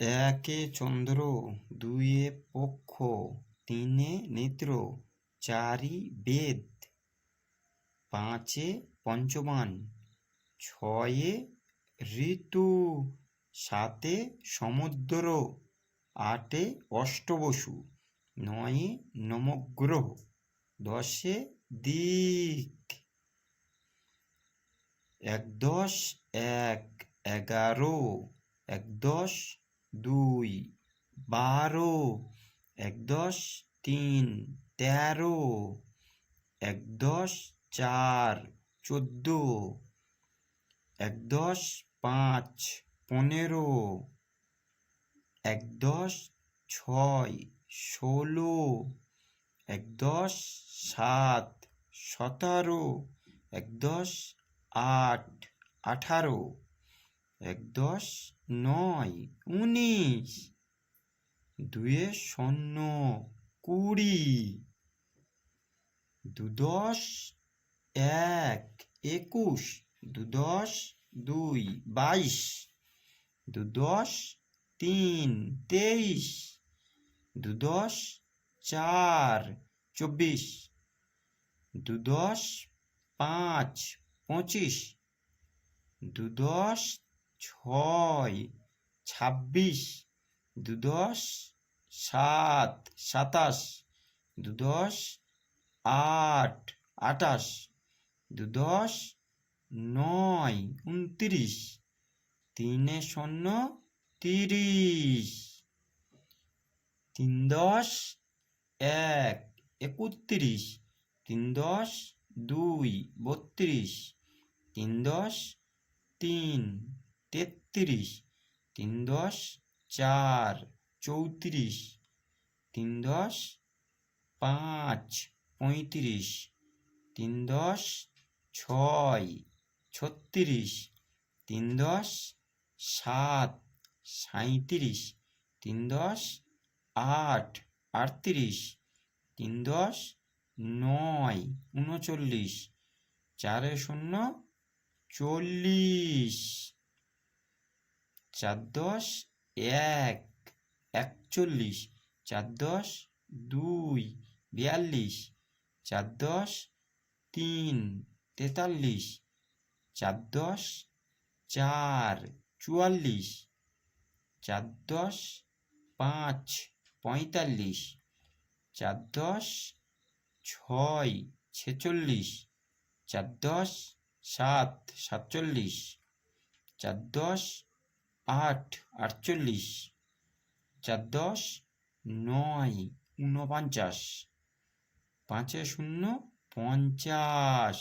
একে চন্দ্র, দুইয়ে পক্ষ, তিনে নেত্র, চারি বেদ, পাঁচে পঞ্চবান, ছয়ে ঋতু, সাতে সমুদ্র, আটে অষ্টবসু, নয়ে নবগ্রহ, দশে দিক। একদশ এক, এগারো। একদশ দুই, 12। একদশ তিন, 13। একদশ চার, 14। একদশ পাঁচ, 15। একদশ ছয়, 16। একদশ সাত, 17। একদশ আট, 18। একদশ নয়, 19। দুয়ে শূন্য, 20। দুদশ এক, 21। দুদশ দুই, 22। দুদশ তিন, 23। দুদশ চার, 24। দুদশ পাঁচ, 25। দুদশ ছয়, 26। দুদশ সাত, 27। দুদশ আট, 28। দুদশ নয়, 29। তিনে শূন্য, 30। তিনদশ এক, 31। তিনদশ দুই, 32। তিনদশ তিন, 33। তিনদশ চার, 34। তিনদশ পাঁচ, 35। তিনদশ ছয়, 36। তিনদশ সাত, 37। তিনদশ আট, 38। তিনদশ নয়, 39। চারে শূন্য, 40। চারদশ এক, 41। চারদশ দুই, 42। চারদশ তিন, 43। চারদশ চার, 44। চারদশ পাঁচ, 45। চারদশ ছয়, 46। চারদশ সাত, 47। চারদশ আট, 48। চারদশ নয়, 49। পাঁচে শূন্য, 50।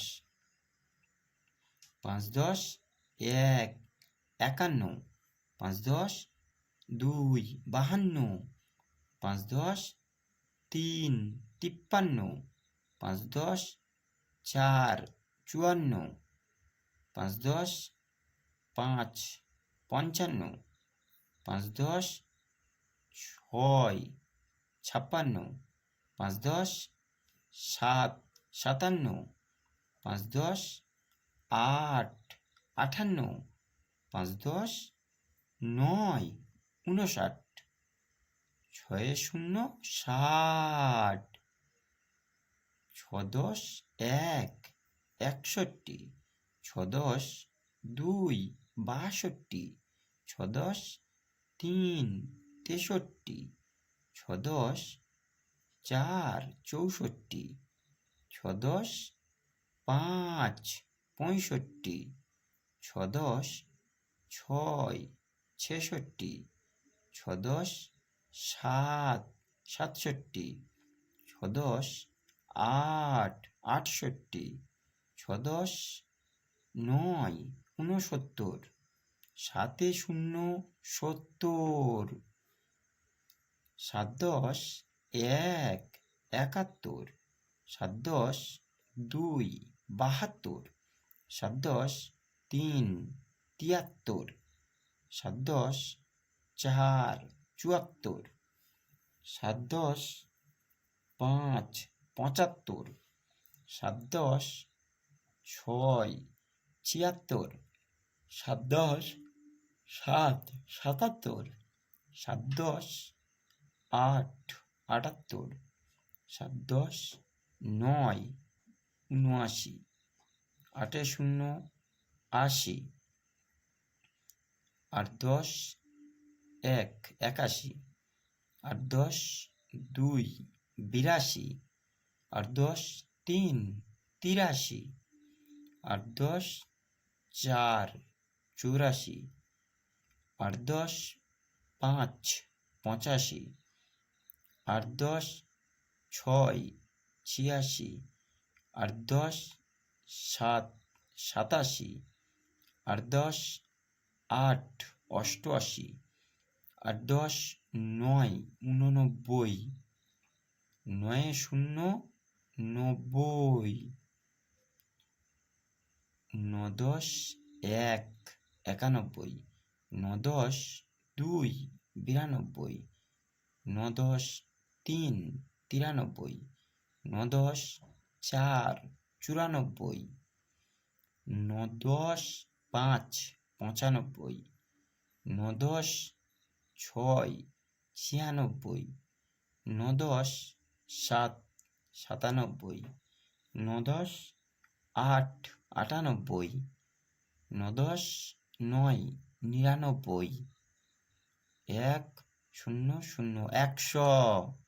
পাঁচদশ এক, 51। পাঁচদশ দুই, 52। পাঁচদশ তিন, 53। পাঁচদশ চার, 54। পাঁচদশ পাঁচ, 55। পাঁচদশ ছয়, 56। পাঁচদশ সাত, 57। পাঁচদশ আট, 58। পাঁচদশ নয়, 59। ছয়ে শূন্য, 60। ছদশ এক, 61। ছদশ দুই, 62। ছদশ তিন, 63। ছদশ চার, 64। ছদশ পাঁচ, 65। ছদশ ছয়, 66। ছদশ সাত, 67। ছদশ আট, 68। ছদশ নয়, 69। সাতে শূন্য, 70। সাতদশ এক, 71। সাতদশ দুই, 72। সাতদশ তিন, 73। সাতদশ চার, 74। সাতদশ পাঁচ, 75। সাতদশ ছয়, 76। সাতদশ সাত, 77। সাত দশ আট, 78, সাত দশ নয়, 79, 8 শূন্য 80, 8 10 1, 81, 8 10 2, 82, 8 10 3, 83, 8 10 4, 84, 8 10 5, 85, 8 10 6, 86, 8 10 7, 87, 8 10 8, 88, 8 10 9, 89, 9 শূন্য 90, 9 10 1, 91, 9 10 2, 92, 9 10 3, 93, 9 10 4, 94, 9 10 5, 95, 9 10 6, 96, 9 10 7, 97, 9 10 8, 98, 9 10 9, 99, 1 0 0, 100।